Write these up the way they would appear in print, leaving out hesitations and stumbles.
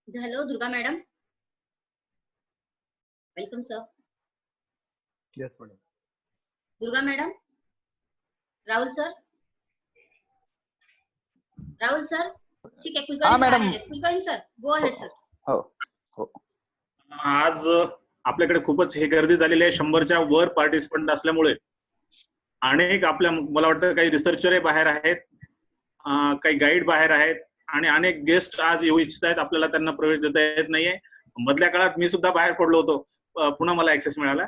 Hello, Durga madam. Welcome, sir. Yes, madam. Durga madam. Rahul sir. Rahul sir. ठीक है, Kulkarni sir आलेले आहेत. Kulkarni sir, go ahead sir. हो. आज आपल्याकडे खूपच हे गर्दी झालेली आहे. 100च्या वर पार्टिसिपंट असल्यामुळे अनेक आपल्या मला वाटतं काही रिसर्चर बाहेर आहेत, काही गाईड बाहेर आहेत आणि अनेक गेस्ट आज येऊ इच्छित आहेत. आपल्याला त्यांना प्रवेश देता येत नाहीये. मधल्या काळात मी सुद्धा बाहेर पडलो होतो, पुन्हा मला ऍक्सेस मिळाला.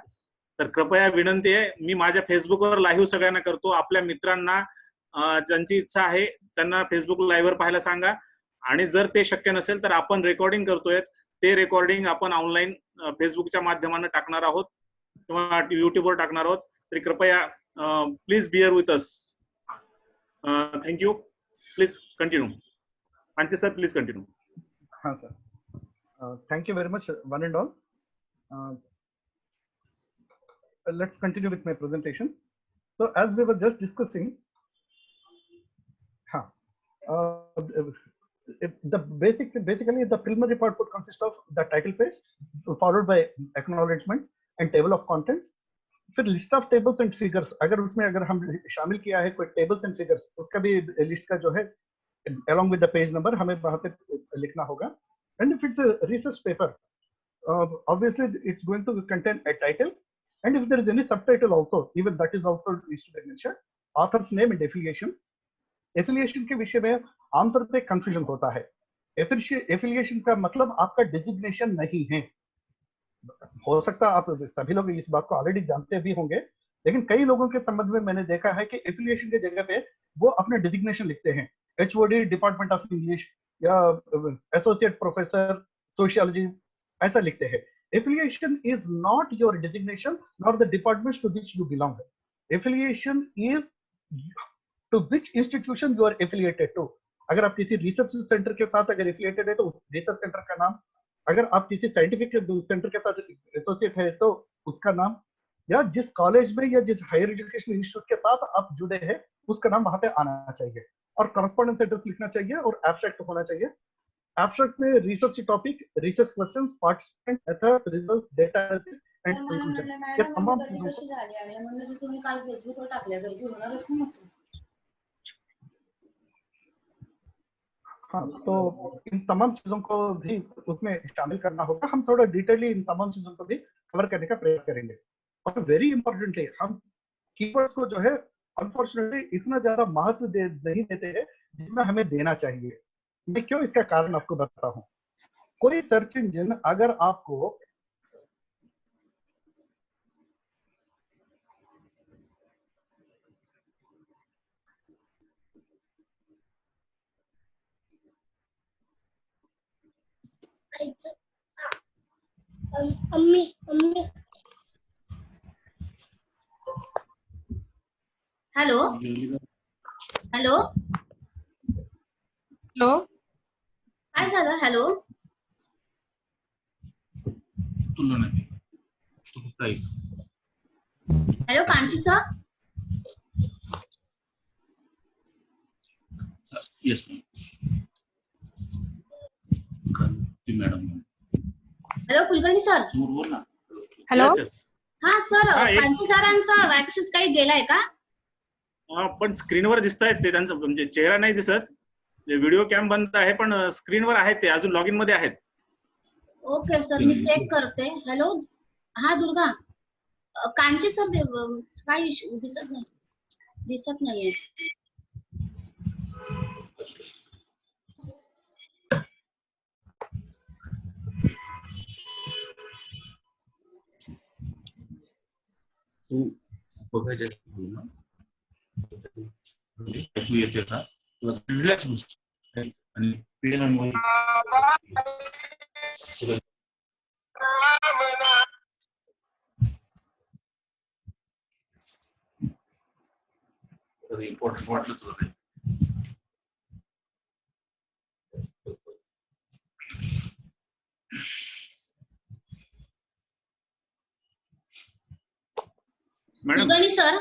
तर कृपया विनंती आहे, मी माझ्या फेसबुकवर लाईव्ह सगळ्यांना करतो. आपल्या मित्रांना ज्यांची इच्छा आहे त्यांना फेसबुक लाईव्हवर पाहायला सांगा. आणि जर ते शक्य नसेल तर आपण रेकॉर्डिंग करतोय, ते रेकॉर्डिंग आपण ऑनलाईन फेसबुकच्या माध्यमाने टाकणार आहोत किंवा युट्यूबवर टाकणार आहोत. तरी कृपया please bear with us. Thank you. Please continue. Panchi sir, please continue. Sir. Thank you very much, one and all. Let's continue with my presentation. So, as we were just discussing, basically the preliminary part would consist of the title page, followed by acknowledgements and table of contents. फिर list of tables and figures, अगर हम शामिल किया है कोई tables and figures, उसका भी list का जो है along with the page number हमें वहां पे लिखना होगा. And if it's a research paper, obviously it's going to contain a title, and if there is any subtitle also, even that is also needs to be mentioned. Author's name and affiliation. Affiliation के विषय में आमतौर पे confusion होता है. Affiliation का मतलब आपका डिजिग्नेशन नहीं है. हो सकता है आप सभी लोग इस बात को ऑलरेडी जानते भी होंगे, लेकिन कई लोगों के संबंध में मैंने देखा है कि एफिलिएशन की जगह पे वो अपना डिजिग्नेशन लिखते हैं. HOD डिपार्टमेंट ऑफ इंग्लिश या एसोसिएट प्रोफेसर सोशियोलॉजी ऐसा लिखते हैं. Affiliation is not your designation nor the department to which you belong. Affiliation is to which institution you are affiliated to. अगर आप किसी रिसर्च सेंटर के साथ अगर एफिलिएटेड है तो रिसर्च सेंटर का नाम, अगर आप किसी साइंटिफिक सेंटर के साथ एसोसिएट है तो उसका नाम, या जिस कॉलेज में या जिस हायर एजुकेशन इंस्टीट्यूट के साथ आप जुड़े हैं उसका नाम वहां पे आना चाहिए. और करस्पॉन्डेंस एड्रेस लिखना चाहिए और एब्स्ट्रैक्ट होना चाहिए. एब्स्ट्रैक्ट में research topic, research questions, participant, methods, results, data and conclusion, ये तमाम चीजों तुम्ही काल फेसबुकवर टाकल्या गर्दी होणारच नाही. हाँ, तो इन तमाम चीजों को भी उसमें शामिल करना होगा. हम थोड़ा डिटेली इन तमाम चीजों को भी कवर करने का प्रयास करेंगे. और वेरी इंपॉर्टेंटली हम कीवर्ड्स को जो है अनफॉर्चुनेटली इतना ज्यादा महत्व नहीं देते हैं जितना हमें देना चाहिए. मैं क्यों इसका कारण आपको बताता हूँ. कोई सर्च इंजन अगर आपको हॅलो हॅलो हॅलो, काय झालं. Hello hello Kanchi sir. Yes, madam. Hello Kulkarni sir. Hello. Yes, yes. हा सर, हा, एक- कांची सरांचा ऍक्सेस काही गेलाय का. पण स्क्रीनवर दिसत आहेत ते, त्यांचा म्हणजे चेहरा नाही दिसत. व्हिडिओ कॅम बंद आहे पण स्क्रीनवर आहेत ते, अजून लॉग इन मध्ये आहेत. ओके सर, मी चेक करते. हॅलो, हा दुर्गा. कांची सर काय इश्यू दिसत नाहीये. तू बघायचं ना, ऐकू येते का, रिलॅक्स बस आणि इम्पॉर्टंट वाटलं तुला. मॅडम कुलकर्णी सर,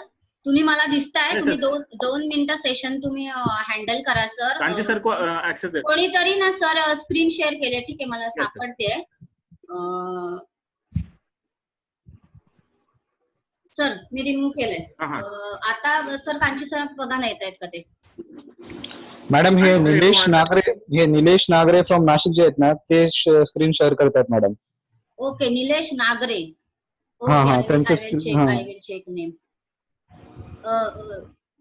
तुम्ही मला दिसताय, नाही, तुम्ही सर. 2 मिनिटं सेशन तुम्ही हँडल करा सर. कांची सर को ऍक्सेस दे. कोणीतरी ना सर स्क्रीन शेअर केले, ठीक आहे, मला yes. सापडते. सर मी रिमूव्ह केलंय. हा. आता सर कांची सर बघा ना, येत आहेत का ते? मॅडम हे आणि सर, निलेश येतो नागरे, फ्रॉम नाशिक जे आहेत ना, ते स्क्रीन शेअर करतात मॅडम. ओके, निलेश नागरे. हा, ओके, हा, आय त्यांचं will check name.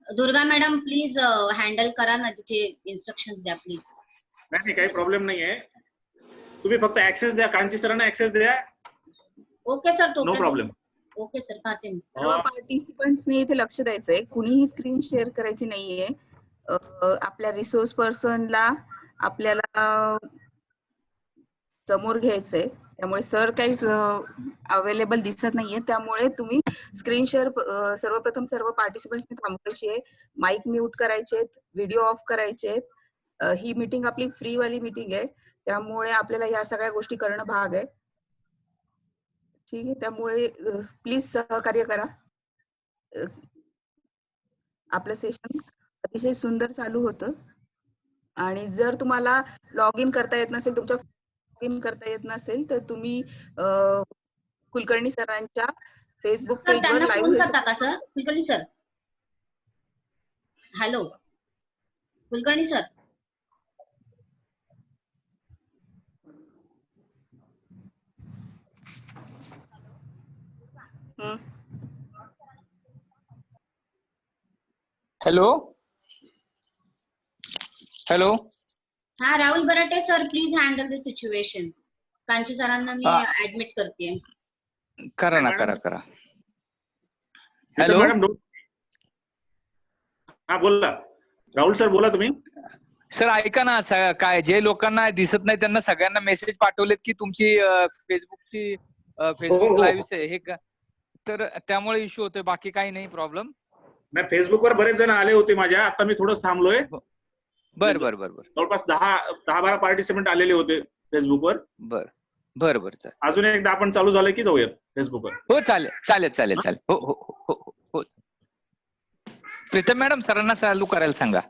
Durga madam please handle करा ना, तिथे इन्स्ट्रक्शन्स द्या प्लीज. नाही, काही प्रॉब्लेम नाहीये. तुम्ही फक्त ऍक्सेस द्या, कांची सरांना ऍक्सेस द्या. Okay sir, no problem. Okay sir, पाहते मी. सर्व पार्टिसिपंट्सने इथे लक्ष द्यायचंय, कुणीही स्क्रीन शेअर करायची नाहीये. आपल्या रिसोर्स पर्सनला आपल्याला समोर घ्यायचंय, त्यामुळे सर काहीच अवेलेबल दिसत नाहीये, त्यामुळे तुम्ही स्क्रीन शेअर सर्वप्रथम सर्व पार्टिसिपंट्सने थांबवायची आहे, माईक म्यूट करायचे, व्हिडिओ ऑफ करायचे. ही मीटिंग आपली फ्री वाली मीटिंग आहे, त्यामुळे आपल्याला या सगळ्या गोष्टी करणं भाग आहे. ठीक आहे, त्यामुळे प्लीज सहकार्य करा. आपलं सेशन अतिशय सुंदर चालू होतं आणि जर तुम्हाला लॉग इन करता येत नसेल, तुमच्या लॉग इन करता येत नसेल, तर तुम्ही कुलकर्णी सरांच्या फेसबुक सर पेजवर त्यांना फोन लाईव्ह करता का sir? Kulkarni sir, hello Kulkarni sir. Hello. हा, Rahul Barate sir, please handle the situation. Kanchi सरांना मी ऍडमिट करते. करा ना, मॅडम. करा. Hello madam. हा, बोला राहुल सर, बोला तुम्ही. सर ऐका ना, काय जे लोकांना दिसत नाही त्यांना सगळ्यांना मेसेज पाठवलेत की तुमची फेसबुक लाईव्ह हे का, तर त्यामुळे इश्यू होतोय, बाकी काही नाही प्रॉब्लेम. नाही, फेसबुकवर बरेच जण आले होते माझ्या, आता मी थोडंच थांबलोय. बर. जवळपास 10-12 पार्टिसिपंट आलेले होते फेसबुकवर. बर. अजून एकदा आपण चालू झालं की जाऊयात फेसबुकवर. हो, चालेल. हो. प्रीतम मॅडम, सरांना चालू करायला सांगा.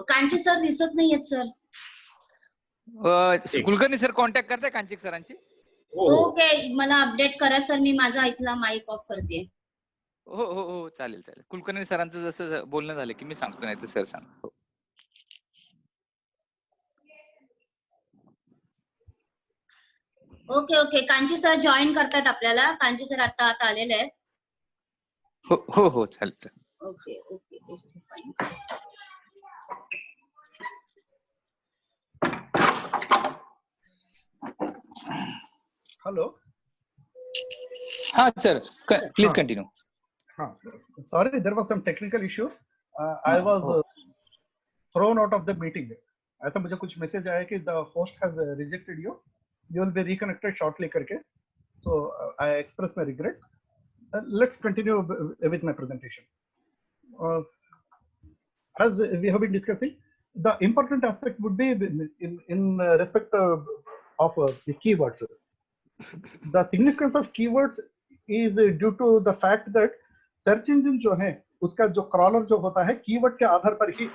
कांची सर दिसत नाहीयेत सर. कुलकर्णी सर कॉन्टॅक्ट करताय कांचिक सरांची? ओके, मला अपडेट करा सर, मी माझा इथला माईक ऑफ करते. हो, चालेल. कुलकर्णी सरांचं जसं बोलणं झालं की मी सांगतो, नाही तर सर सांगतो. ओके, कांची सर जॉईन करतात आपल्याला. कांची सर आता आलेले आहेत. हो, चालेल. Okay, fine. Hello. हाँ sir, please continue. Sorry, there was some technical issue. I was thrown out of the meeting. ऐसा मुझे कुछ message आया कि the host has rejected you. You will be reconnected shortly करके. So I express my regrets. Let's continue with my presentation. As we have been discussing, the important aspect would be in respect of the keywords. The significance of keywords is due to the fact that search engine जो है उसका जो crawler जो होता है keyword के आधार पर ही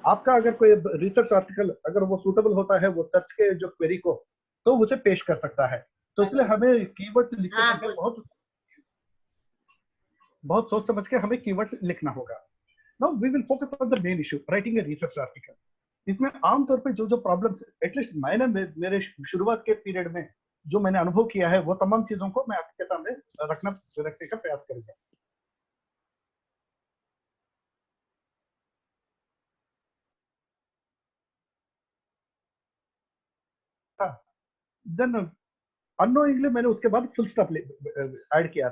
आपका अगर कोई रिसर्च आर्टिकल अगर वो सूटेबल होता है वो सर्च के जो क्वेरी को तो उसे पेश कर सकता है. तो इसलिए हमें कीवर्ड्स लिखते समय बहुत सोच समझ के हमें कीवर्ड्स लिखना होगा. Now we will focus on the main issue, writing a research article. इसमें आमतौर पे जो प्रॉब्लम्स एटलीस्ट मैंने मेरे शुरुआत के पीरियड में जो मैंने अनुभव किया है वो तमाम चीजों को मैं आपके सामने रखने का प्रयास करूंगा. देन अननोइंगली मैंने उसके बाद फुल स्टॉप ऐड किया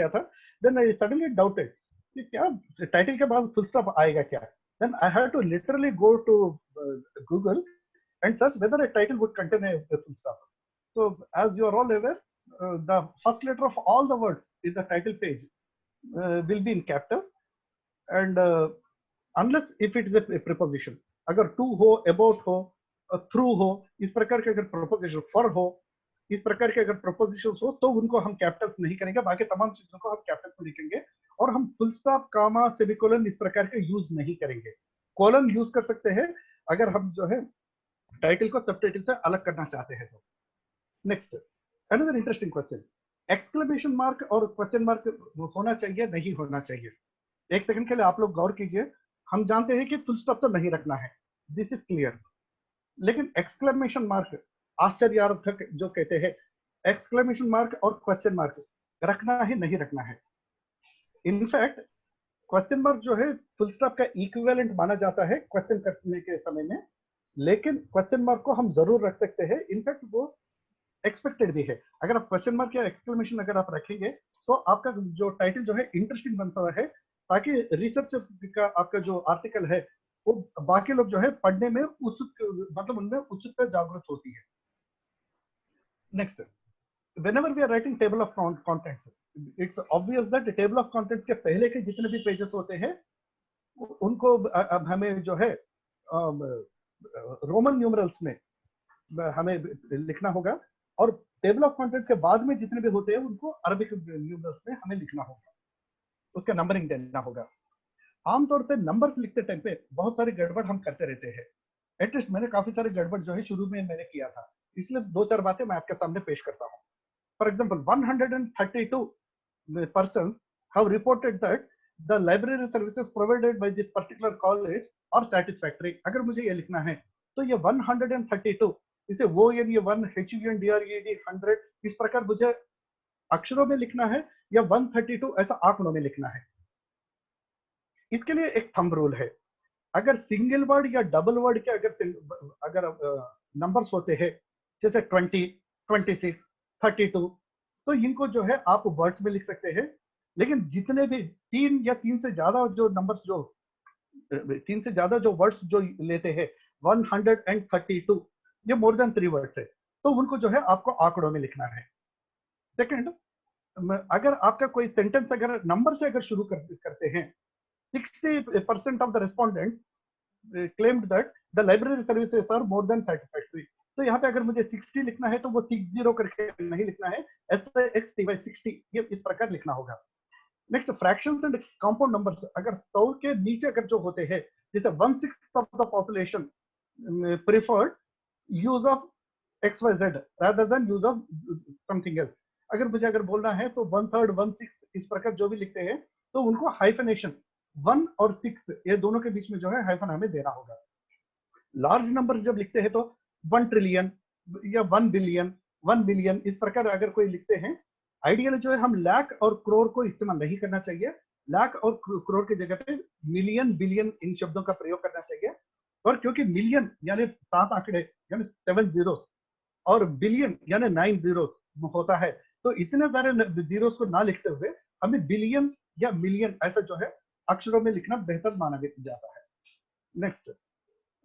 था. देन आई सडनली डाउटेड कि क्या टाइटल के बाद फुल स्टॉप आएगा क्या. Then I had to literally go to Google and search whether a title would contain a full stop. So as you are all aware, the first letter of all the words in the title page will be in capitals, and unless if it is a preposition, अगर to हो, about हो, through हो, इस प्रकार के अगर preposition for हो, इस प्रकार के अगर प्रपोजिशंस हो तो उनको हम कैपिटल्स नहीं करेंगे, बाकी तमाम चीजों को हम कैपिटल्स में लिखेंगे। और हम फुल स्टॉप, कामा, सेमीकोलन इस प्रकार के यूज नहीं करेंगे। कॉलन यूज कर सकते हैं अगर हम जो है टाइटल को सब टाइटल से अलग करना चाहते हैं तो। Next, another interesting question, exclamation mark और क्वेश्चन मार्क होना चाहिए नहीं होना चाहिए? एक सेकंड के लिए आप लोग गौर कीजिए। हम जानते हैं कि फुल स्टॉप तो नहीं रखना है, दिस इज क्लियर, लेकिन एक्सक्लेमेशन मार्क, आश्चर्यार्थक जो कहते हैं, एक्सक्लेमेशन मार्क और क्वेश्चन मार्क रखना है नहीं रखना है? इनफैक्ट क्वेश्चन मार्क जो है फुल स्टॉप का इक्विवेलेंट माना जाता है क्वेश्चन करने के समय में, लेकिन क्वेश्चन मार्क को हम जरूर रख सकते हैं। इनफैक्ट वो एक्सपेक्टेड भी है। अगर आप क्वेश्चन मार्क या एक्सक्लेमेशन अगर आप रखेंगे तो आपका जो टाइटल जो है इंटरेस्टिंग बनता है, ताकि रिसर्च का आपका जो आर्टिकल है वो बाकी लोग जो है पढ़ने में उत्सुक, मतलब उनमें उत्सुकता जागृत होती है। Next, whenever we are writing table of contents, it's obvious that the table of contents के पहले के जितने भी पेजेस होते हैं उनको अब हमें जो है रोमन न्यूमरल्स में हमें लिखना होगा, और टेबल ऑफ कंटेंट्स के बाद में जितने भी होते हैं उनको अरबिक न्यूमरल्स में हमें लिखना होगा, उसका नंबरिंग देना होगा। आमतौर पे नंबर्स लिखते टाइम पे बहुत सारी गड़बड़ हम करते रहते हैं। एटलीस्ट मैंने काफी सारी गड़बड़ जो है शुरू में मैंने किया था, इसलिए दो चार बातें मैं आपके सामने पेश करता हूँ। For example, 132 persons have reported that the library services provided by this particular college are satisfactory. अगर मुझे ये लिखना है तो ये 132 इसे ONE1 HUNDRED 100 इस प्रकार मुझे अक्षरों में लिखना है या 132 ऐसा आंकड़ों में लिखना है। इसके लिए एक थंब रूल है। अगर सिंगल वर्ड या डबल वर्ड के अगर नंबर्स होते हैं जैसे 20, 26, 32, तो इनको जो है आप वर्ड्स में लिख सकते हैं। लेकिन जितने भी तीन या तीन से ज्यादा जो नंबर्स, जो तीन से ज्यादा जो वर्ड्स जो लेते हैं 132, ये मोर देन 3 वर्ड्स है, तो उनको जो है आपको आंकड़ों में लिखना है। सेकंड, अगर आपका कोई सेंटेंस अगर नंबर से अगर शुरू करते हैं, 60% of the respondents claimed that the library services are more than satisfactory, तो यहाँ पे अगर मुझे 60 लिखना है तो वो 60 करके नहीं लिखना है, SXT ये इस प्रकार लिखना होगा। Next, fractions and compound numbers अगर 100 के नीचे अगर जो होते हैं, जैसे 1/6 of the population preferred use of XYZ rather than use of something else, अगर मुझे अगर बोलना है तो 1/3, 1/6 इस प्रकार जो भी लिखते हैं तो उनको हाइफनेशन 1 और 6 ये दोनों के बीच में जो है हाइफन हमें देना होगा। लार्ज नंबर जब लिखते हैं तो 1 ट्रिलियन या 1 बिलियन, 1 बिलियन इस प्रकार अगर कोई लिखते हैं, आइडियल जो है हम लाख और करोड़ को इस्तेमाल नहीं करना चाहिए। लाख और करोड़ की जगह पे मिलियन, बिलियन इन शब्दों का प्रयोग करना चाहिए। और क्योंकि मिलियन यानी 7 आंकड़े यानी 7 जीरोस और बिलियन यानी 9 जीरोस होता है, तो इतने सारे जीरोस को ना लिखते हुए हमें बिलियन या मिलियन ऐसा जो है अक्षरों में लिखना बेहतर माना जाता है। Next,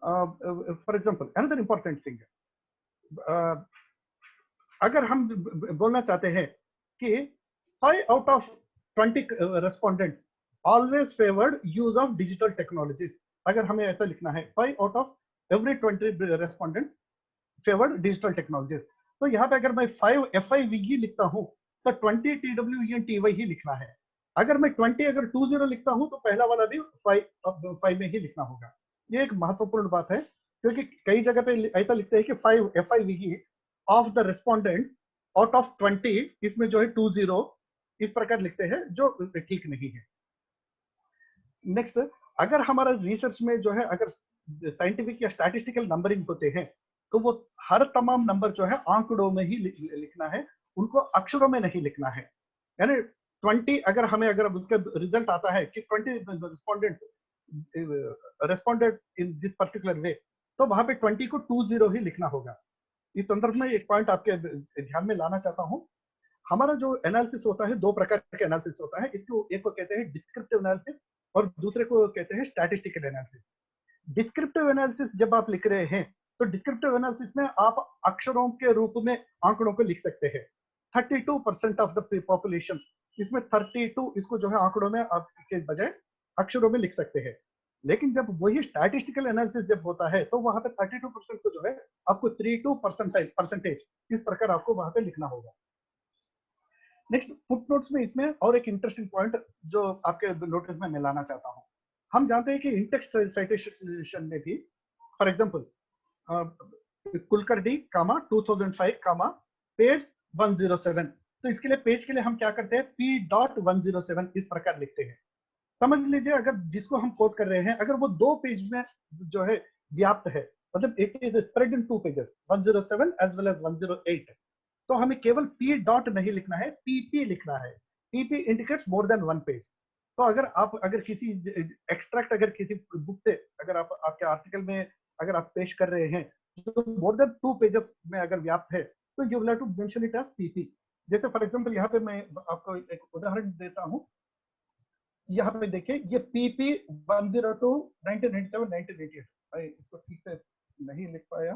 for example another important thing, अगर हम बोलना चाहते हैं कि 5 out of 20 respondents always favoured use of digital technologies, अगर हमें ऐसा लिखना है 5 out of every 20 respondents favoured digital technologies, तो यहाँ पे अगर मैं 5 FIVE लिखता हूँ तो 20 TWENTY ही लिखना है। अगर मैं 20 अगर 20 लिखता हूं तो पहला वाला भी 5 में ही लिखना होगा। ये एक महत्वपूर्ण बात है, क्योंकि कई जगह पे ऐसा लिखते हैं कि 5 FIVE of the respondents out of 20, इसमें जो है 20 इस प्रकार लिखते हैं, जो ठीक नहीं है। नेक्स्ट, अगर हमारा रिसर्च में जो है अगर साइंटिफिक या स्टैटिस्टिकल नंबरिंग होते हैं तो वो हर तमाम नंबर जो है आंकड़ों में ही लिखना है, उनको अक्षरों में नहीं लिखना है। यानी 20 अगर हमें अगर उसका रिजल्ट आता है कि 20 respondents responded in this particular way, तो वहां पे 20 को 20 ही लिखना होगा। इस संदर्भ में एक पॉइंट आपके ध्यान में लाना चाहता हूं। हमारा जो एनालिसिस होता है, दो प्रकार के एनालिसिस होता है। इसको एक को कहते हैं डिस्क्रिप्टिव एनालिसिस और दूसरे को कहते हैं स्टैटिस्टिकल एनालिसिस। डिस्क्रिप्टिव एनालिसिस जब आप लिख रहे हैं तो डिस्क्रिप्टिव एनालिसिस में आप अक्षरों के रूप में आंकड़ों को लिख सकते हैं। 32% ऑफ द पॉपुलेशन, इसमें 32 इसको जो है आंकड़ों में आपके बजाय अक्षरों में लिख सकते हैं। लेकिन जब वही स्टैटिस्टिकल एनालिसिस जब होता है तो वहां पे 32% को जो है आपको 32% इस प्रकार आपको वहां पे लिखना होगा। नेक्स्ट फुटनोट्स में इसमें और एक इंटरेस्टिंग पॉइंट जो आपके नोटिस में मैं लाना चाहता हूँ। हम जानते हैं कि इंटेक्स्ट साइटेशन में भी फॉर एग्जांपल कुलकर्णी 2005 पेज 107, तो इसके लिए पेज के लिए हम क्या करते हैं P.107 इस प्रकार लिखते हैं। समझ लीजिए अगर जिसको हम कोट कर रहे हैं अगर वो 2 पेज में जो है व्याप्त है, मतलब it is spread in 2 pages 107 as well as 108, तो हमें केवल P डॉट नहीं लिखना है, PP लिखना है। PP indicates more than 1 page. तो अगर किसी एक्सट्रैक्ट अगर किसी बुक से अगर आप आपके आर्टिकल में अगर आप पेश कर रहे हैं तो मोर देन 2 पेजेस में अगर व्याप्त है तो you will have to mention it as PP। जैसे फॉर एग्जांपल यहाँ पे मैं आपको एक उदाहरण देता हूँ। यहाँ पे देखिए ये PP 102 1997 1988, इसको ठीक से नहीं लिख पाया,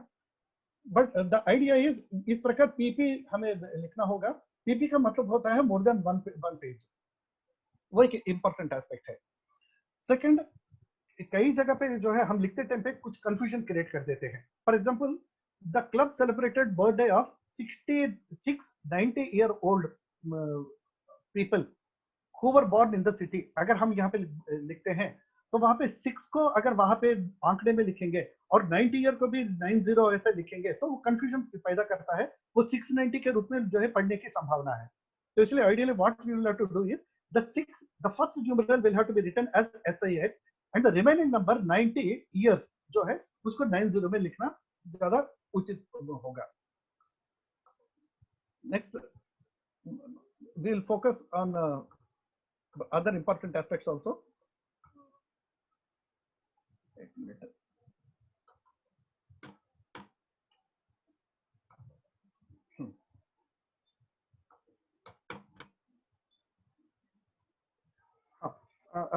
बट द आइडिया इज इस प्रकार PP हमें लिखना होगा। PP का मतलब होता है मोर देन 1 पेज, वो एक इंपॉर्टेंट एस्पेक्ट है। सेकंड, कई जगह पे जो है हम लिखते टाइम पे कुछ कंफ्यूजन क्रिएट कर देते हैं। For example the club celebrated birthday of 90 year old people who were born in the city, अगर हम यहाँ पे लिखते हैं तो वहां पे 6 को अगर वहां पे आंकड़े में लिखेंगे और 90 ईयर को भी 90 ऐसे लिखेंगे तो वो कंफ्यूजन पैदा करता है, वो 690 के रूप में जो है पढ़ने की संभावना है। तो इसलिए ideally what we will have to do is the first numeral will have to be written as SIX and the remaining number 90 years जो है उसको 90 में लिखना ज्यादा उचित होगा। Next we will focus on other important aspects also.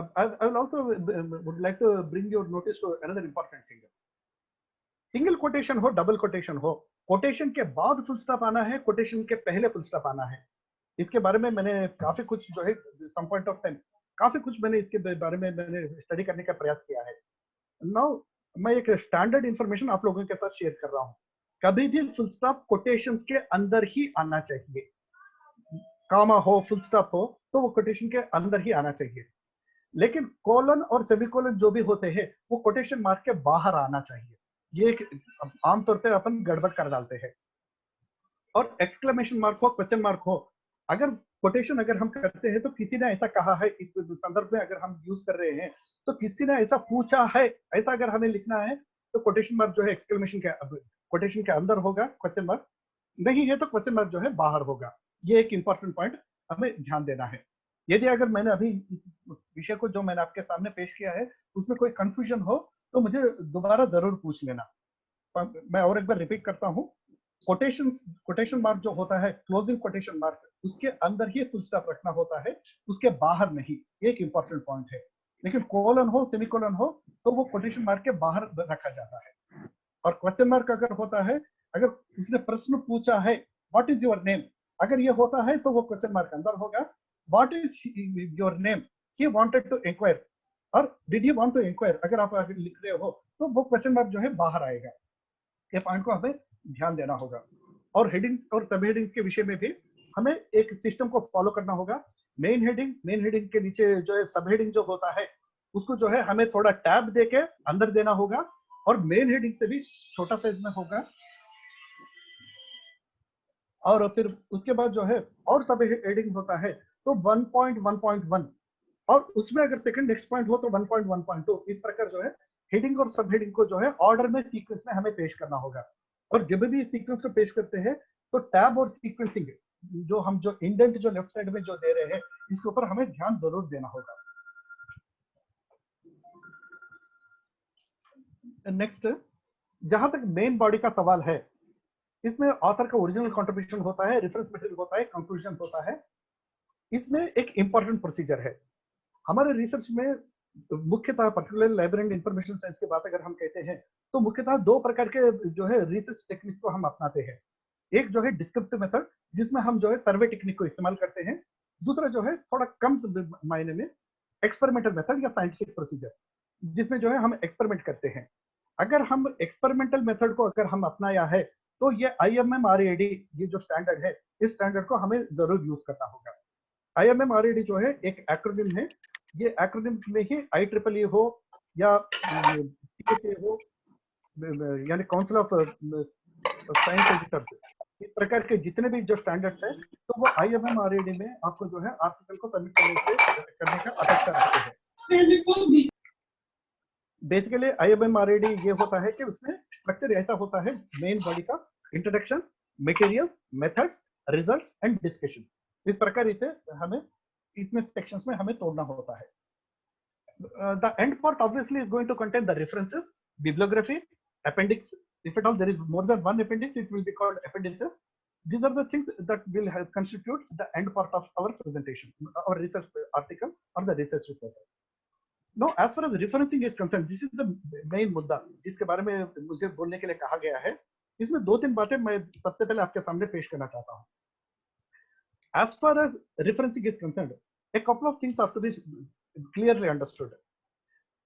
I will also would like to bring your notice to another important thing. Single quotation हो, double quotation हो, कोटेशन के बाद फुल स्टॉप आना है, कोटेशन के पहले फुल स्टॉप आना है। इसके बारे में मैंने काफी कुछ जो है सम पॉइंट ऑफ टाइम काफी कुछ मैंने इसके बारे में मैंने स्टडी करने का प्रयास किया है। नाउ मैं एक स्टैंडर्ड इंफॉर्मेशन आप लोगों के साथ शेयर कर रहा हूँ। कभी भी फुल स्टॉप कोटेशंस के अंदर ही आना चाहिए, कामा हो फुल स्टॉप हो तो वो कोटेशन के अंदर ही आना चाहिए। लेकिन कोलन और सेमीकोलन जो भी होते हैं वो कोटेशन मार्क के बाहर आना चाहिए। ये आमतौर पे अपन गड़बड़ कर डालते हैं। और एक्सक्लेमेशन मार्क हो, क्वेश्चन मार्क हो, अगर कोटेशन अगर हम करते हैं तो किसी ने ऐसा कहा है, इस संदर्भ में अगर हम यूज कर रहे हैं तो किसी ने ऐसा पूछा है, ऐसा अगर हमें लिखना है तो कोटेशन मार्क जो है एक्सक्लेमेशन के कोटेशन के अंदर होगा, क्वेश्चन मार्क नहीं है तो क्वेश्चन मार्क जो है बाहर होगा। ये एक इंपॉर्टेंट पॉइंट हमें ध्यान देना है। यदि अगर मैंने अभी विषय को जो मैंने आपके सामने पेश किया है उसमें कोई कंफ्यूजन हो तो मुझे दोबारा जरूर पूछ लेना। मैं और एक बार रिपीट करता हूँ, कोटेशन मार्क जो होता है क्लोजिंग कोटेशन मार्क उसके अंदर ही फुल स्टॉप रखना होता है, उसके बाहर नहीं। ये एक इंपॉर्टेंट पॉइंट है। लेकिन कोलन हो, सेमीकोलन हो तो वो कोटेशन मार्क के बाहर रखा जाता है। और क्वेश्चन मार्क अगर होता है, अगर उसने प्रश्न पूछा है व्हाट इज योर नेम, अगर ये होता है तो वो क्वेश्चन मार्क अंदर होगा। What is your name, he wanted to inquire और did he want to inquire, अगर आप लिख रहे हो तो वो क्वेश्चन मार्क जो है बाहर आएगा। ये पॉइंट को हमें ध्यान देना होगा। और हेडिंग्स और सब हेडिंग्स के विषय में भी हमें एक सिस्टम को फॉलो करना होगा। मेन हेडिंग के नीचे जो है सब हेडिंग जो होता है उसको जो है हमें थोड़ा टैब देके अंदर देना होगा और मेन हेडिंग से भी छोटा साइज में होगा। और फिर उसके बाद जो है और सब हेडिंग होता है तो 1.1.1 और उसमें अगर सेकंड नेक्स्ट पॉइंट हो तो 1.1.2, इस प्रकार जो है हेडिंग और सब हेडिंग को जो है ऑर्डर में सीक्वेंस में हमें पेश करना होगा। और जब भी सीक्वेंस को पेश करते हैं तो टैब और सीक्वेंसिंग जो हम जो इंडेंट जो लेफ्ट साइड में जो दे रहे हैं इसके ऊपर हमें ध्यान जरूर देना होगा। नेक्स्ट, जहां तक मेन बॉडी का सवाल है, इसमें ऑथर का ओरिजिनल कंट्रीब्यूशन होता है, रेफरेंस मटेरियल होता है, कंक्लूजन होता है। इसमें एक इंपॉर्टेंट प्रोसीजर है हमारे रिसर्च में। मुख्यतः particular library and information science की बात अगर हम कहते हैं तो मुख्यतः 2 प्रकार के जो है रिसर्च टेक्निक्स को हम अपनाते हैं। एक जो है डिस्क्रिप्टिव मेथड जिसमें हम जो है सर्वे टेक्निक को इस्तेमाल करते हैं, दूसरा जो है थोड़ा कम मायने में एक्सपेरिमेंटल मेथड या साइंटिफिक प्रोसीजर। जिसमें जो है हम एक्सपेरिमेंट करते हैं। अगर हम एक्सपेरिमेंटल मेथड को अगर हम अपनाया है तो ये IMM-RAD ये जो स्टैंडर्ड है, इस स्टैंडर्ड को हमें जरूर यूज करना होगा। IMM-RAD जो है एक एक्रोनिम है, ये एक्रोनिम में ही IEEE हो या CHA हो, यानी काउंसिल ऑफ साइंस एडिटर्स, इस प्रकार के जितने भी जो स्टैंडर्ड्स है तो वो IMM-RAD में आपको जो है आर्टिकल को सबमिट करने का अपेक्षा रखते हैं। बेसिकली IMM-RAD ये होता है कि उसमें स्ट्रक्चर ऐसा होता है, मेन बॉडी का introduction, material, methods, results and discussion, इस प्रकार इसे हमें इतने सेक्शंस में हमें तोड़ना होता है। The end part obviously is going to contain the references, bibliography, appendix. If at all there is more than one appendix, it will be called appendices. These are the things that will constitute the end part of our presentation, our research article or the research report. Now, as far as referencing is concerned, this is the main मुद्दा जिसके बारे में मुझे बोलने के लिए कहा गया है। इसमें दो तीन बातें मैं सबसे पहले आपके सामने पेश करना चाहता हूँ। As far as referencing is concerned, a couple of things have to be clearly understood.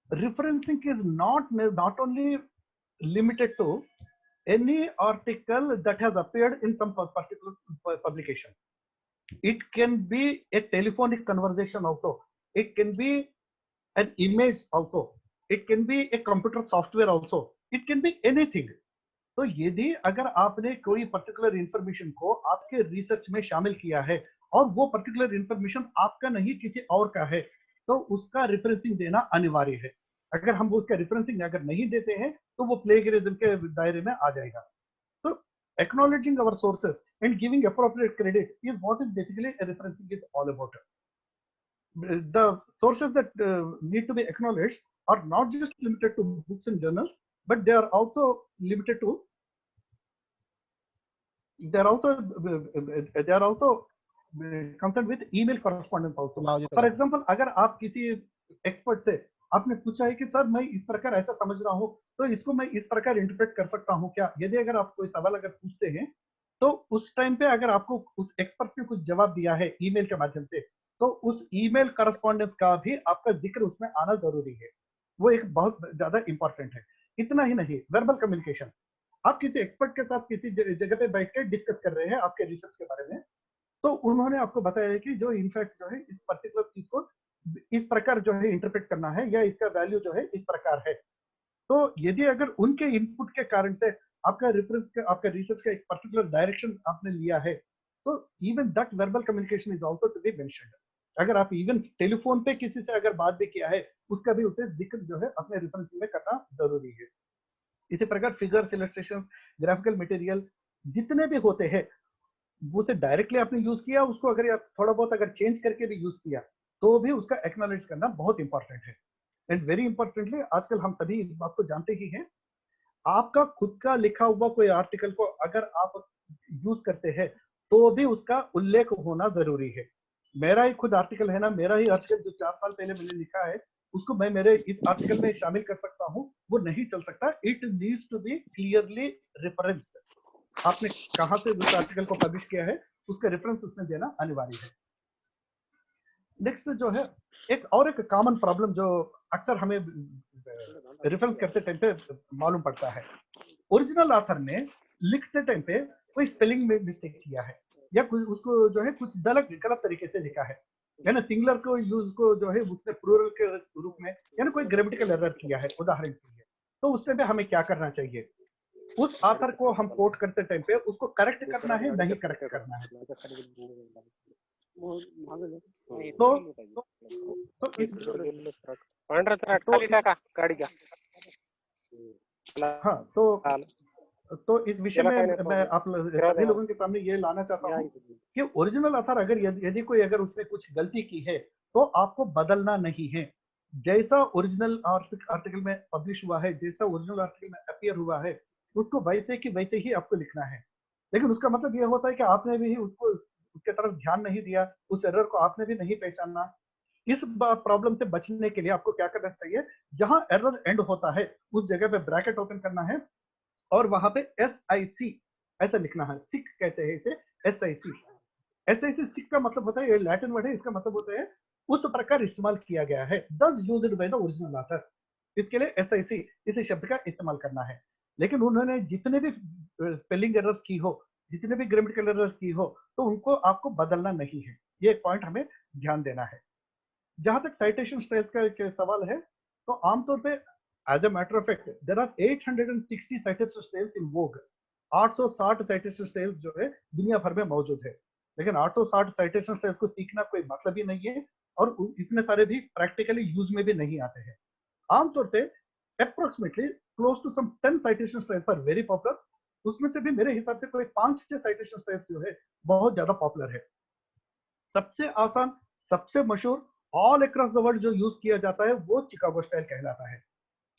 Referencing is not only limited to any article that has appeared in some particular publication. It can be a telephonic conversation also. It can be an image also. It can be a computer software also. It can be anything. तो यदि अगर आपने कोई particular information को आपके research में शामिल किया है और वो पर्टिकुलर इंफॉर्मेशन आपका नहीं किसी और का है, तो उसका रेफरेंसिंग देना अनिवार्य है। अगर हम उसका रेफरेंसिंग अगर नहीं देते हैं तो वो प्लेगरिज्म के दायरे में आ जाएगा। तो acknowledging our sources and giving appropriate credit is what is basically a referencing is all about. The sources that need to be acknowledged are not just limited to books and journals, but they are also limited to they are also concerned with email correspondence also. For example, अगर आप किसी expert से आपने पूछा है कि sir मैं इस प्रकार ऐसा समझ रहा हूँ, तो इसको मैं इस प्रकार इंटरप्रेट कर सकता हूँ क्या? यदि अगर आप कोई सवाल अगर पूछते हैं तो उस टाइम पे अगर आपको उस एक्सपर्ट ने कुछ जवाब दिया है ईमेल के माध्यम से, तो उस ईमेल करस्पॉन्डेंस का भी आपका जिक्र उसमें आना जरूरी है। वो एक बहुत ज्यादा इंपॉर्टेंट है। इतना ही नहीं, वर्बल कम्युनिकेशन, आप किसी एक्सपर्ट के साथ किसी जगह पे बैठ के डिस्कस कर रहे हैं आपके रिसर्च के बारे में, तो उन्होंने आपको बताया है कि जो इनफैक्ट जो है इस पर्टिकुलर चीज को इस प्रकार जो है इंटरप्रेट करना है या इसका वैल्यू जो है इस प्रकार है। तो यदि अगर उनके इनपुट के कारण से आपका रिसर्च का एक पर्टिकुलर डायरेक्शन आपने लिया है, तो even that verbal communication is also to be mentioned. अगर आप इवन टेलीफोन पे किसी से अगर बात भी किया है, उसका भी उसे जिक्र जो है अपने रेफरेंस में करना जरूरी है। इसी प्रकार फिगर्स, इलस्ट्रेशन, ग्राफिकल मटेरियल जितने भी होते हैं, उसे डायरेक्टली आपने यूज किया, उसको अगर आप थोड़ा बहुत अगर चेंज करके भी यूज किया, तो भी उसका एक्नॉलेज करना बहुत इंपॉर्टेंट है। एंड वेरी इंपॉर्टेंटली, आजकल हम सभी इस बात को जानते ही हैं, आपका खुद का लिखा हुआ कोई आर्टिकल को अगर आप यूज करते हैं तो भी उसका उल्लेख होना जरूरी है। मेरा ही खुद आर्टिकल है ना, मेरा ही आर्टिकल जो 4 साल पहले मैंने लिखा है, उसको मैं मेरे इस आर्टिकल में शामिल कर सकता हूँ, वो नहीं चल सकता। It needs to be clearly referenced. आपने कहां से उस आर्टिकल को पब्लिश किया है, उसका रेफरेंस उसमें देना अनिवार्य है। नेक्स्ट जो है एक कॉमन प्रॉब्लम जो अक्सर हमें रेफरेंस करते टाइम पे मालूम पड़ता है, ओरिजिनल ऑथर ने लिखते टाइम पे कोई स्पेलिंग में मिस्टेक किया है या उसको जो है कुछ गलत तरीके से लिखा है, यानी सिंगुलर को यूज को जो है उसने प्लूरल के रूप में, यानी कोई ग्रामेटिकल एरर किया है उदाहरण के लिए, तो उस टाइम पे हमें क्या करना चाहिए? उस ऑथर को हम कोट करते टाइम पे उसको करेक्ट करना है, नहीं करेक्ट करना है? हाँ, तो इस विषय में मैं आप सभी लोगों के सामने ये लाना चाहता हूँ कि ओरिजिनल ऑथर अगर यदि कोई अगर उसने कुछ गलती की है, तो आपको बदलना नहीं है। जैसा ओरिजिनल आर्टिकल में पब्लिश हुआ है, जैसा ओरिजिनल आर्टिकल में अपीयर हुआ है, उसको वैसे की वैसे ही आपको लिखना है। लेकिन उसका मतलब ये होता है कि आपने भी उसको उसके तरफ ध्यान नहीं दिया, उस एरर को आपने भी नहीं पहचाना। इस प्रॉब्लम से बचने के लिए आपको क्या करना चाहिए? जहां एरर एंड होता है उस जगह पे ब्रैकेट ओपन करना है और वहां पे SIC ऐसा लिखना है। सिक कहते हैं इसे, SIC सिक का मतलब होता है, ये लैटिन वर्ड है, इसका मतलब होता है उस प्रकार इस्तेमाल किया गया है, thus used by the original author। इसके लिए SIC इस शब्द का इस्तेमाल करना है। लेकिन उन्होंने जितने भी स्पेलिंग एरर्स की हो, जितने भी ग्रामेटिकल एरर्स की हो, तो उनको आपको बदलना नहीं है। ये एक पॉइंट हमें ध्यान देना है। जहां तक साइटेशन स्टाइल्स का सवाल है, तो आमतौर पे as a matter of fact there are 860 citation styles in vogue. 860 citation styles जो है दुनिया भर में मौजूद है। लेकिन 860 साइटेशन स्टाइल्स को सीखना कोई मतलब ही नहीं है, और इतने सारे भी प्रैक्टिकली यूज में भी नहीं आते हैं। आमतौर पे approximately close to some 10 citation styles are very popular. उसमें से भी मेरे हिसाब से कोई 5-6 साइटेशन स्टाइल्स जो है बहुत ज्यादा पॉपुलर है। सबसे आसान, सबसे मशहूर, ऑल अक्रॉस द वर्ल्ड जो यूज किया जाता है वो चिकागो स्टाइल कहलाता है।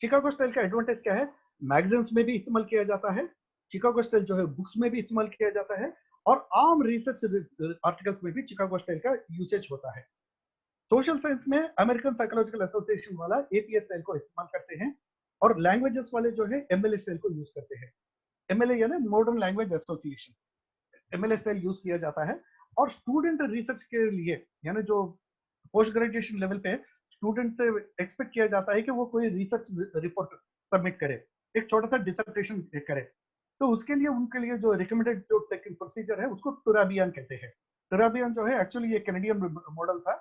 चिकागो स्टाइल का एडवांटेज क्या है? मैगजीन्स में भी इस्तेमाल किया जाता है, चिकागो स्टाइल जो है बुक्स में भी इस्तेमाल किया जाता है, और आम रिसर्च आर्टिकल्स में भी चिकागो स्टाइल का यूसेज होता है। सोशल साइंस में अमेरिकन साइकोलॉजिकल एसोसिएशन वाला APA स्टाइल को इस्तेमाल करते हैं, और लैंग्वेजेस वाले जो है MLA स्टाइल को यूज करते हैं। MLA यानी modern language association, MLA style use किया जाता है। और स्टूडेंट रिसर्च के लिए, यानी जो पोस्ट ग्रेजुएशन लेवल पे स्टूडेंट से एक्सपेक्ट किया जाता है कि वो कोई रिसर्च रिपोर्ट सबमिट करे, एक छोटा सा डिसर्टेशन करे, तो उसके लिए उनके लिए जो रिकमेंडेड जो टेक्निकल प्रोसीजर है उसको टुराबियन कहते हैं। टुराबियन जो है एक्चुअली ये कैनेडियन मॉडल था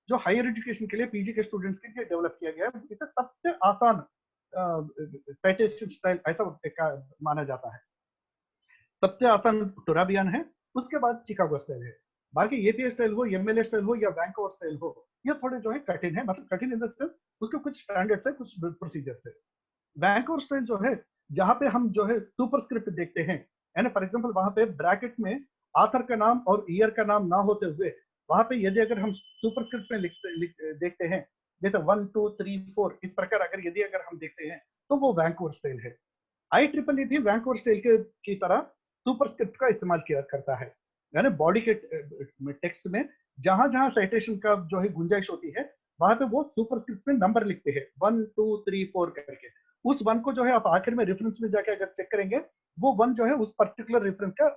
जो हायर एजुकेशन के लिए PG के स्टूडेंट्स के लिए डेवलप किया गया है। इसे सबसे आसान साइटेशन स्टाइल ऐसा माना जाता है। सबसे आसान टुराबियन है, उसके बाद चिकागो स्टाइल है। बाकी APA स्टाइल हो, MLA स्टाइल हो या वैंकूवर स्टाइल हो, ये थोड़े जो है कठिन है, मतलब कठिन इन द सेंस उसके कुछ स्टैंडर्ड्स है, कुछ प्रोसीजर्स है। वैंकूवर स्टाइल जो है जहां पे हम जो है सुपरस्क्रिप्ट देखते हैं, यानी फॉर एग्जांपल वहां पे ब्रैकेट में ऑथर का नाम और ईयर का नाम ना होते हुए वहां पे यदि अगर हम सुपरस्क्रिप्ट में देखते हैं, जैसे 1 2 3 4 इस प्रकार अगर हम देखते हैं, तो वो वैंकूवर स्टाइल है। IEEE भी वैंकूवर स्टाइल की तरह सुपरस्क्रिप्ट का इस्तेमाल किया करता है, यानी बॉडी के टेक्स्ट में जहां जहां साइटेशन का जो है गुंजाइश होती है वहां पे वो सुपरस्क्रिप्ट में नंबर लिखते हैं 1 2 3 4 करके। उस 1 को जो है आप आखिर में रेफरेंस में जाके अगर चेक करेंगे, वो 1 जो है उस पर्टिकुलर रेफरेंस का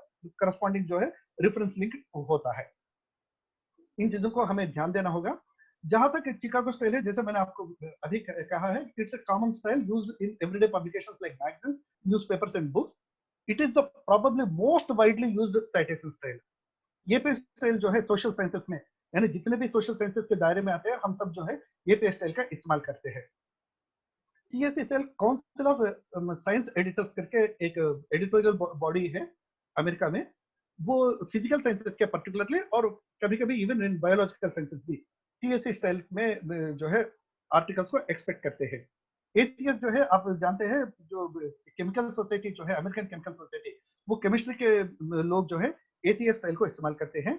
करस्पॉन्डिंग जो है रेफरेंस लिंक होता है। इन चीजों को हमें ध्यान देना होगा। जहां तक चिकागो स्टाइल है, जैसे मैंने आपको अभी कहा है, it's a common style used in everyday publications like magazines, newspapers and books. It is the probably most widely used citation style. ये पे स्टाइल जो है सोशल साइंसेस में, यानी जितने भी सोशल साइंसेस के दायरे में आते हैं, हम सब जो है ये पे स्टाइल का इस्तेमाल करते हैं। CSSL council of science editors करके एक एडिटोरियल बॉडी है अमेरिका में, वो फिजिकल साइंसेस के पर्टिकुलरली और कभी कभी इवन इन बायोलॉजिकल साइंसेस भी CSE स्टाइल में जो है आर्टिकल्स को एक्सपेक्ट करते हैं। ACS जो है आप जानते हैं, जो केमिकल सोसाइटी जो है, अमेरिकन केमिकल सोसाइटी, वो केमिस्ट्री के लोग जो है ACS स्टाइल को इस्तेमाल करते हैं।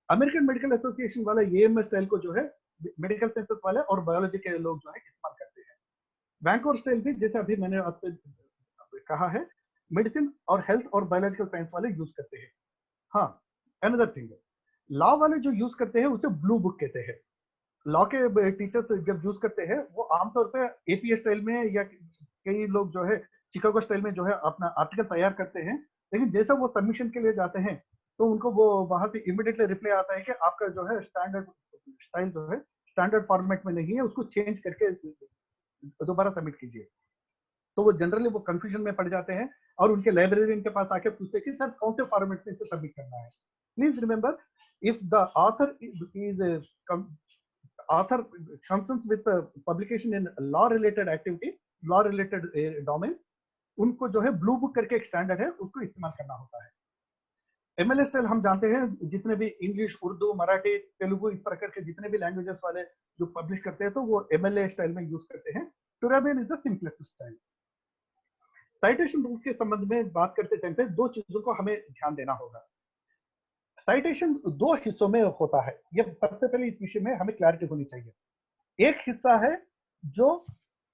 अमेरिकन मेडिकल एसोसिएशन वाला AMS स्टाइल को जो है मेडिकल साइंसेस वाले और बायोलॉजी के लोग जो है इस्तेमाल करते हैं। वैंकूवर स्टाइल भी जैसे अभी मैंने आपसे कहा है, मेडिसिन और हेल्थ और बायोलॉजिकल साइंस वाले यूज करते हैं। हाँ, अनदर थिंग, लॉ वाले जो यूज करते हैं उसे ब्लू बुक कहते हैं। लॉ के टीचर्स जब यूज करते हैं वो आमतौर पे APA स्टाइल में, या कई लोग जो है चिकागो स्टाइल में जो है अपना आर्टिकल तैयार करते हैं, लेकिन जैसा वो सबमिशन के लिए जाते हैं तो उनको वो वहां से इमीडिएटली रिप्लाई आता है कि आपका जो है स्टैंडर्ड स्टाइल जो है स्टैंडर्ड फॉर्मेट में नहीं है, उसको चेंज करके दोबारा सबमिट कीजिए। तो वो जनरली वो कंफ्यूजन में पड़ जाते हैं और उनके लाइब्रेरियन के पास आके पूछते कि सर कौन से फॉर्मेट में इसे सबमिट करना है। Please remember, if the author is author concerns with publication in law related activity, law related domain, उनको जो है ब्लू बुक करके एक स्टैंडर्ड है, उसको इस्तेमाल करना होता है। MLA स्टाइल हम जानते हैं, जितने भी इंग्लिश, उर्दू, मराठी, तेलुगु इस प्रकार के जितने भी लैंग्वेजेस वाले जो पब्लिश करते हैं तो वो MLA स्टाइल में यूज करते हैं। Turabian is the simplest style. Citation rules के संबंध में बात करते टाइम पे दो चीजों को हमें ध्यान देना होगा। साइटेशन दो हिस्सों में होता है, ये सबसे पहले इस विषय में हमें क्लैरिटी होनी चाहिए। एक हिस्सा है जो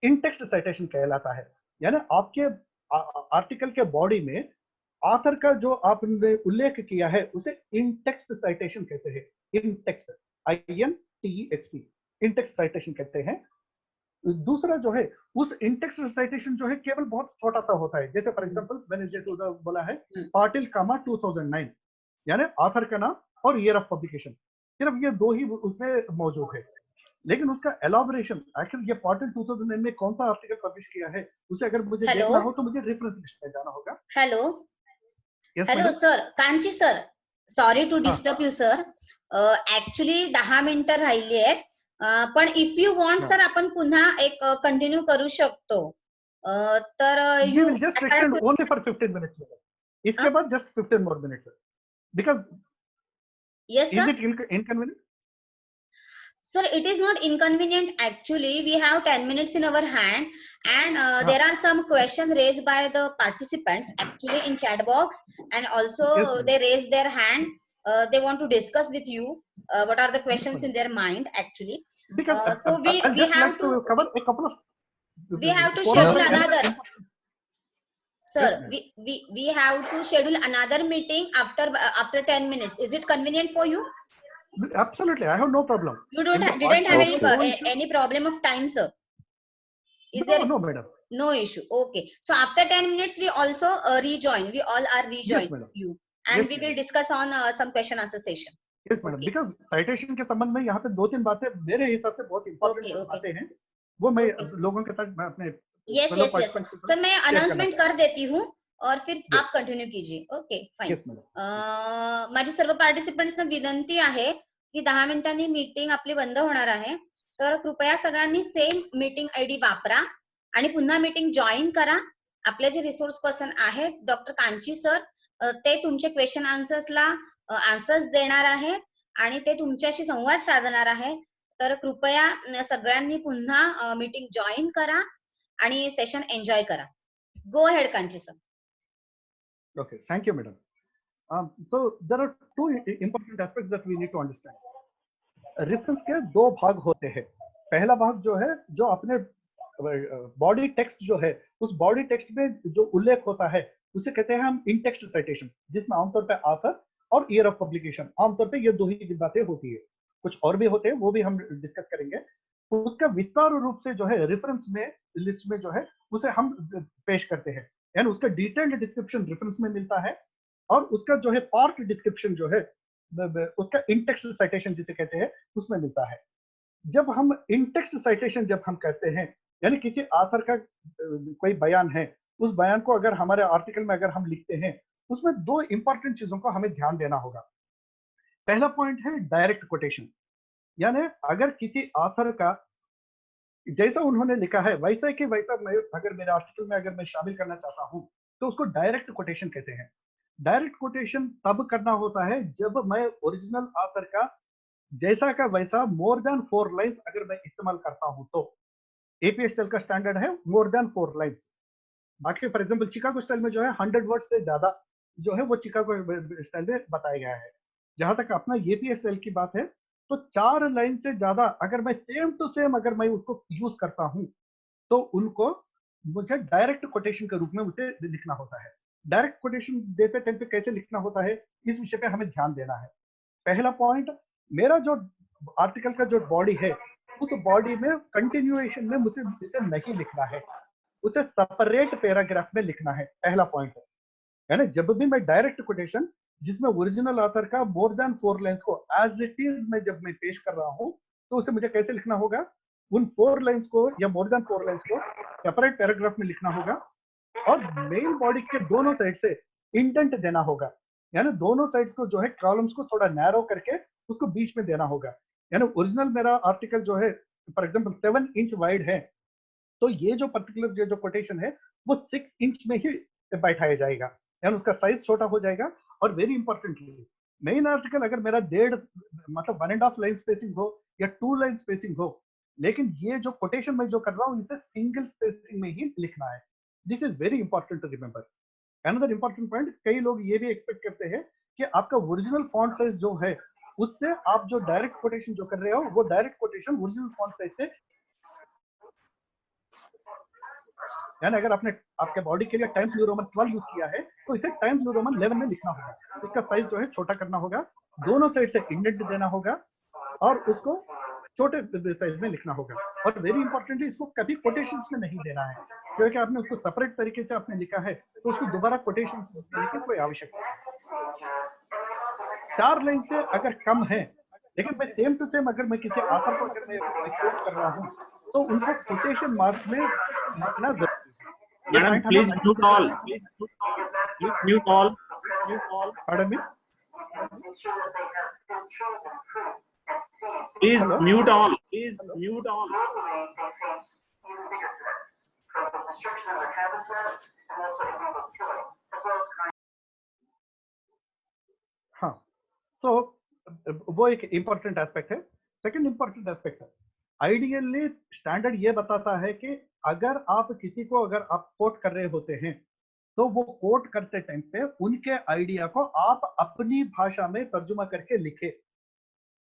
इन टेक्स्ट साइटेशन कहलाता है, यानी आपके आर्टिकल के बॉडी में ऑथर का जो आपने उल्लेख किया है उसे इन टेक्स्ट साइटेशन कहते हैं। इन टेक्स्ट, INTEXT, इन टेक्स्ट साइटेशन कहते हैं। दूसरा जो है उस इन टेक्स्ट साइटेशन जो है केवल बहुत छोटा सा होता है, जैसे फॉर एग्जांपल मैंने जैसे बोला है पाटिल, 2009, यानी ऑथर का नाम और ईयर ऑफ पब्लिकेशन, सिर्फ ये दो ही उसमें मौजूद है। लेकिन उसका एलाबोरेशन आखिर ये पोर्टल 2009 में कौन सा आर्टिकल पब्लिश किया है उसे अगर मुझे Hello? देखना हो तो मुझे रेफरेंस लिस्ट में जाना होगा. Hello Yes, hello madam? Sir, Kanchi sir, sorry to हा. Disturb you sir. ऍक्च्युली 10 मिनिटं राहिली आहेत. पण इफ यू वॉन्ट हा. सर आपण पुन्हा एक कंटिन्यू करू शकतो. तर We you will just extend only for 15 minutes. madam. इसके बाद just 15 more minutes. Because yes is sir. it inconvenient? Sir, it is not inconvenient. Actually, we have 10 minutes in our hand, and there are some questions raised by the participants actually in chat box, and also Yes, madam. they raise their hand. They want to discuss with you what are the questions madam. in their mind actually. Because So we I'll just have like to cover a couple of. we have to for schedule our- another. Sir, Yes, madam. we have to schedule another meeting after 10 minutes. Is it convenient for you? Absolutely, I have no problem. You don't In the didn't have podcast, no issue. any problem of time, sir? Is No, there no, madam. no issue? Okay. So after 10 minutes, we also rejoin. We all are rejoin madam. you, and Yes, we will madam. discuss on some question answer session. Yes, madam. Okay. Because citation के संबंध में यहाँ पे 2-3 बातें मेरे हिसाब से बहुत important Okay, okay. बातें हैं. वो मैं Okay, sir. लोगों के तक मैं अपने Yes, fellow yes, yes, sir. participants के सर साथ मैं share करना अनाउंसमेंट कर देती हूँ और फिर Yes. आप कंटिन्यू कीजिए. Okay, fine. Yes, madam. माझी सर्व पार्टिसिपेंट्सना विनंती आहे की 10 मिनिटांनी मीटिंग आपली बंद होणार आहे. तर कृपया सगळ्यांनी सेम मीटिंग आयडी वापरा आणि पुन्हा मीटिंग जॉईन करा. आपले जे रिसोर्स पर्सन आहेत डॉक्टर कांची सर, ते तुमचे क्वेश्चन आन्सर्सला आन्सर्स देणार आहेत आणि ते तुमच्याशी संवाद साधणार आहे. तर कृपया सगळ्यांनी पुन्हा मीटिंग जॉईन करा आणि सेशन एन्जॉय करा. Go ahead Kanchi sir. Okay, thank you, madam. So there are two important aspects that we need to understand. Reference के दो भाग होते हैं. पहला भाग जो है जो अपने बॉडी टेक्स्ट जो है उस बॉडी टेक्स्ट में जो उल्लेख होता है उसे कहते हैं हम इन टेक्स्ट साइटेशन, जिसमें आमतौर पे ऑथर और ईयर ऑफ पब्लिकेशन, आमतौर पे ये दो ही बातें होती है. कुछ और भी होते हैं, वो भी हम डिस्कस करेंगे. उसका विस्तार रूप से जो है रेफरेंस में लिस्ट में जो है उसे हम पेश करते हैं, यानी उसका डिटेल्ड डिस्क्रिप्शन रेफरेंस में मिलता है और उसका जो है पार्ट डिस्क्रिप्शन जो है उसका इंटेक्स्ट साइटेशन जिसे कहते हैं उसमें मिलता है. जब हम इंटेक्स्ट साइटेशन जब हम कहते हैं, यानी किसी ऑथर का कोई बयान है, उस बयान को अगर हमारे आर्टिकल में अगर हम लिखते हैं, उसमें दो इंपॉर्टेंट चीजों को हमें ध्यान देना होगा. पहला पॉइंट है डायरेक्ट कोटेशन, यानी अगर किसी ऑथर का जैसा उन्होंने लिखा है वैसा कि वैसा मैं अगर मेरे आर्टिकल में अगर मैं शामिल करना चाहता हूं तो उसको डायरेक्ट कोटेशन कहते हैं. डायरेक्ट कोटेशन तब करना होता है जब मैं ओरिजिनल ऑथर का जैसा का वैसा मोर देन 4 लाइन्स अगर मैं इस्तेमाल करता हूं तो. एपीएस स्टाइल का स्टैंडर्ड है मोर देन 4 लाइन्स. बाकी फॉर एग्जांपल चिकागो स्टाइल में जो है 100 वर्ड से ज्यादा जो है वो चिकागो स्टाइल में बताया गया है. जहां तक अपना एपीएस स्टाइल की बात है तो 4 लाइन से ज्यादा अगर मैं सेम टू सेम अगर मैं उसको यूज करता हूं तो उनको मुझे डायरेक्ट कोटेशन के रूप में उसे लिखना होता है. डायरेक्ट कोटेशन देते टाइम पे कैसे लिखना होता है इस विषय पे हमें ध्यान देना है. पहला पॉइंट, मेरा जो आर्टिकल का जो बॉडी है उस बॉडी में कंटिन्यूएशन में मुझे उसे नहीं लिखना है, उसे सेपरेट पैराग्राफ में लिखना है. पहला पॉइंट है ना. जब भी मैं डायरेक्ट कोटेशन जिसमें ओरिजिनल ऑथर का मोर देन 4 लाइन्स को एज इट इज में जब मैं पेश कर रहा हूं तो उसे मुझे कैसे लिखना होगा, उन 4 लाइन्स को या मोर देन 4 लाइन्स को सेपरेट पैराग्राफ में लिखना होगा और मेन बॉडी के दोनों साइड से इंडेंट देना होगा, यानी दोनों साइड को जो है कॉलम्स को थोड़ा नैरो करके उसको बीच में देना होगा. यानी ओरिजिनल मेरा आर्टिकल जो है फॉर एग्जांपल 7 इंच वाइड है तो ये जो पर्टिकुलर जो कोटेशन है वो 6 इंच में ही बैठाया जाएगा, यानी उसका साइज छोटा हो जाएगा. और वेरी इंपॉर्टेंटली मेन आर्टिकल अगर मेरा 1.5 मतलब 1.5 लाइन स्पेसिंग हो या 2 लाइन स्पेसिंग हो, लेकिन ये जो कोटेशन मैं जो कर रहा हूँ इसे सिंगल स्पेसिंग में ही लिखना है. This is very important to remember. Another important point, कई लोग ये भी एक्सपेक्ट करते हैं कि आपका ओरिजिनल फॉन्ट साइज जो है उससे आप जो डायरेक्ट कोटेशन जो कर रहे हो वो direct quotation original font size से, यानी अगर आपने आपके बॉडी के लिए टाइम्स न्यू रोमन 12 यूज किया है तो इसे टाइम्स न्यू रोमन 11 में लिखना होगा. इसका साइज जो है छोटा करना होगा, दोनों साइड से इंडेंट देना होगा और उसको छोटे साइज में लिखना होगा. और वेरी इंपॉर्टेंटली इसको कभी कोटेशंस में नहीं देना है, क्योंकि आपने उसको सेपरेट तरीके से आपने लिखा है तो उसको दोबारा कोटेशन देने की कोई आवश्यकता नहीं. 4 लाइन से अगर कम है लेकिन मैं सेम टू सेम अगर मैं किसी ऑथर को अगर मैं कोट कर रहा हूँ तो उनको कोटेशन मार्क्स में लिखना जरूरी है। Madam please mute all, mute all, Pardon me? Please Hello? Mute all, please mute all. हाँ, so वो एक इम्पोर्टेंट एस्पेक्ट है। सेकंड इम्पोर्टेंट एस्पेक्ट है, आइडियली स्टैंडर्ड ये बताता है कि अगर आप किसी को अगर आप कोट कर रहे होते हैं तो वो कोट करते टाइम पे उनके आइडिया को आप अपनी भाषा में तर्जुमा करके लिखे।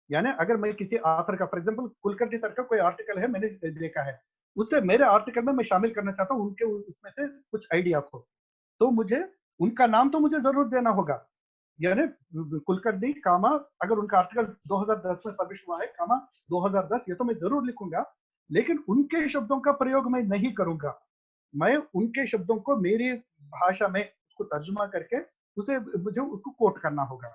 यानी अगर मैं किसी ऑथर का, फॉर एग्जांपल कुलकर्णी सर का कोई आर्टिकल है मैंने देखा है, उससे मेरे आर्टिकल में मैं शामिल करना चाहता हूँ उनके उसमें से कुछ आइडिया को, तो मुझे उनका नाम तो मुझे जरूर देना होगा। यानी कुलकर्णी कामा, अगर उनका आर्टिकल 2010 में पब्लिश हुआ है कामा 2010, ये तो मैं जरूर लिखूंगा, लेकिन उनके शब्दों का प्रयोग मैं नहीं करूंगा। मैं उनके शब्दों को मेरी भाषा में उसको तर्जुमा करके उसे मुझे उसको कोट करना होगा।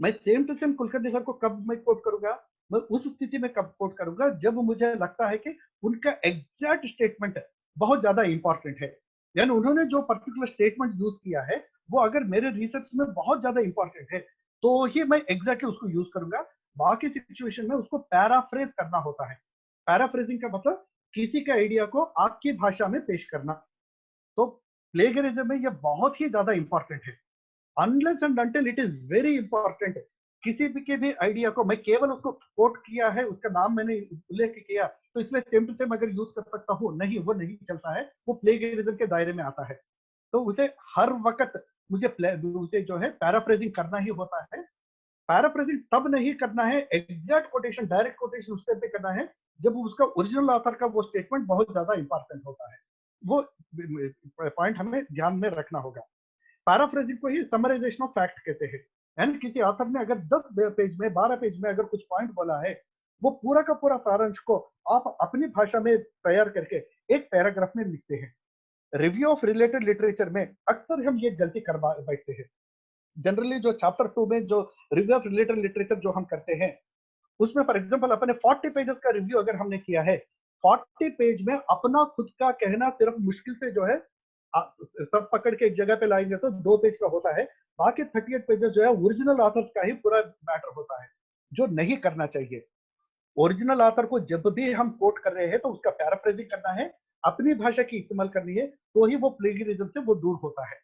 मैं same to same Kulkarni sir को कब मैं कोट करूंगा, मैं उस स्थिति में कब कोट करूंगा जब मुझे लगता है कि उनका एग्जैक्ट स्टेटमेंट बहुत ज्यादा इंपॉर्टेंट है। यानी उन्होंने जो पर्टिकुलर स्टेटमेंट यूज किया है वो अगर मेरे रिसर्च में बहुत ज्यादा इंपॉर्टेंट है तो ही मैं एग्जैक्टली उसको यूज करूंगा। बाकी सिचुएशन में उसको पैराफ्रेज करना होता है। पैराफ्रेजिंग का मतलब किसी के आइडिया को आपकी भाषा में पेश करना। तो प्लेगरिज्म में ये बहुत ही ज्यादा इंपॉर्टेंट है। Unless and until it is very important, किसी भी के भी आइडिया को मैं केवल उसको कोट किया है, उसका नाम मैंने उल्लेख किया तो इसलिए सेम टू सेम अगर यूज कर सकता हूँ, नहीं, वो नहीं चलता है, वो प्लेगरिज्म के दायरे में आता है। तो उसे हर वक्त मुझे उसे जो है पैराफ्रेजिंग करना ही होता है। पैराफ्रेजिंग तब नहीं करना है, एग्जैक्ट कोटेशन, डायरेक्ट कोटेशन उस टाइम पे करना है जब उसका ओरिजिनल ऑथर का वो स्टेटमेंट बहुत ज्यादा इंपॉर्टेंट होता है। वो पॉइंट हमें ध्यान में रखना होगा। पैराफ्रेजिंग को ही समराइजेशन ऑफ फैक्ट कहते हैं। यानी किसी ऑथर ने अगर 10 पेज में, 12 पेज में अगर कुछ पॉइंट बोला है, वो पूरा का पूरा सारांश को आप अपनी भाषा में तैयार करके एक पैराग्राफ में लिखते हैं। रिव्यू ऑफ रिलेटेड लिटरेचर में अक्सर हम ये गलती कर बैठते हैं। जनरली जो चैप्टर 2 में जो रिव्यू ऑफ रिलेटेड लिटरेचर जो हम करते हैं उसमें फॉर एग्जांपल अपने 40 पेजेस का रिव्यू अगर हमने किया है, 40 पेज में अपना खुद का कहना सिर्फ मुश्किल से जो है सब पकड़ के एक जगह पे लाएंगे तो 2 पेज का होता है। बाकी 38 पेजेस जो है ओरिजिनल ऑथर्स का ही पूरा मैटर होता है, जो नहीं करना चाहिए। ओरिजिनल ऑथर को जब भी हम कोट कर रहे हैं तो उसका पैराफ्रेजिंग करना है, अपनी भाषा की इस्तेमाल करनी है, तो ही वो प्लेगरिज्म से वो दूर होता है।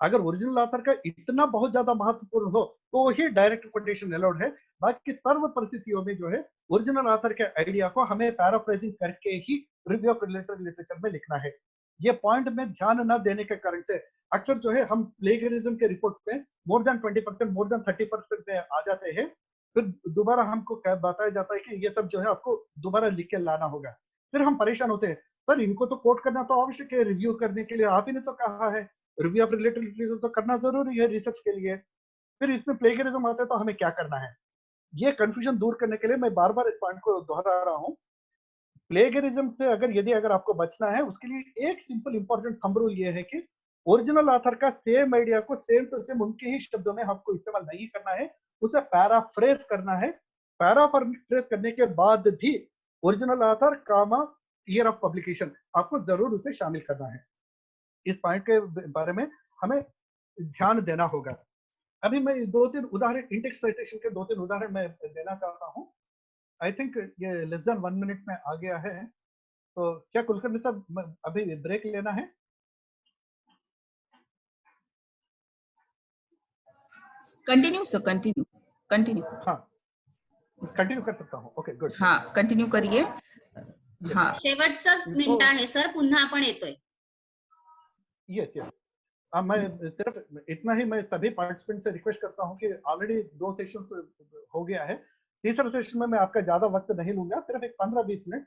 अगर ओरिजिनल ऑथर का इतना बहुत ज्यादा महत्वपूर्ण हो तो ही डायरेक्ट कोटेशन अलाउड है। बाकी सर्व परिस्थितियों में जो है ओरिजिनल ऑथर के आइडिया को हमें पैराफ्रेजिंग करके ही रिव्यू ऑफ रिलेटेड लिटरेचर में लिखना है। ये पॉइंट में ध्यान न देने के कारण से अक्सर जो है हम प्लेगरिज्म के रिपोर्ट में मोर देन 20%, मोर देन 30% में आ जाते हैं। फिर दोबारा हमको बताया जाता है कि ये सब जो है आपको दोबारा लिख के लाना होगा। फिर हम परेशान होते हैं, सर इनको तो कोट करना तो आवश्यक है रिव्यू करने के लिए, आप ही ने तो कहा है रिव्यू ऑफ रिलेटेड लिटरेचर तो करना जरूरी है रिसर्च के लिए, फिर इसमें प्लेगरिज्म आता है तो हमें क्या करना है। ये कंफ्यूजन दूर करने के लिए मैं बार बार इस पॉइंट को दोहरा रहा हूँ। प्लेगरिज्म से अगर आपको बचना है उसके लिए एक सिंपल इंपॉर्टेंट थंब रूल ये है कि ओरिजिनल ऑथर का सेम आइडिया को सेम टू सेम उनके ही शब्दों में आपको इस्तेमाल नहीं करना है, उसे पैराफ्रेज करना है। पैराफ्रेज करने के बाद भी original author comma year of publication आपको जरूर उसे शामिल करना है। इस पॉइंट के बारे में हमें ध्यान देना होगा। अभी मैं 2-3 उदाहरण, इंटेक्स्ट साइटेशन के 2-3 उदाहरण मैं देना चाहता हूँ। आई थिंक ये लेस देन 1 मिनट में आ गया है, तो क्या कुलकर्णी साहब अभी ब्रेक लेना है? Continue sir, continue. हाँ, कंटिन्यू कर सकता हूँ। Okay, good. हाँ, कंटिन्यू करिए। हाँ, शेवटचाच मिनिट आहे सर, पुन्हा आपण येतोय। यस। मैं सिर्फ इतना ही मैं सभी पार्टिसिपेंट से रिक्वेस्ट करता हूँ कि ऑलरेडी 2 सेशंस हो गया है, तीसरे सेशन में मैं आपका ज्यादा वक्त नहीं लूंगा, सिर्फ एक 15-20 मिनट।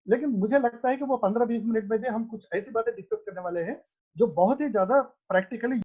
लेकिन मुझे लगता है कि वो 15-20 मिनट में भी हम कुछ ऐसी बातें डिस्कस करने वाले हैं जो बहुत ही ज्यादा प्रैक्टिकली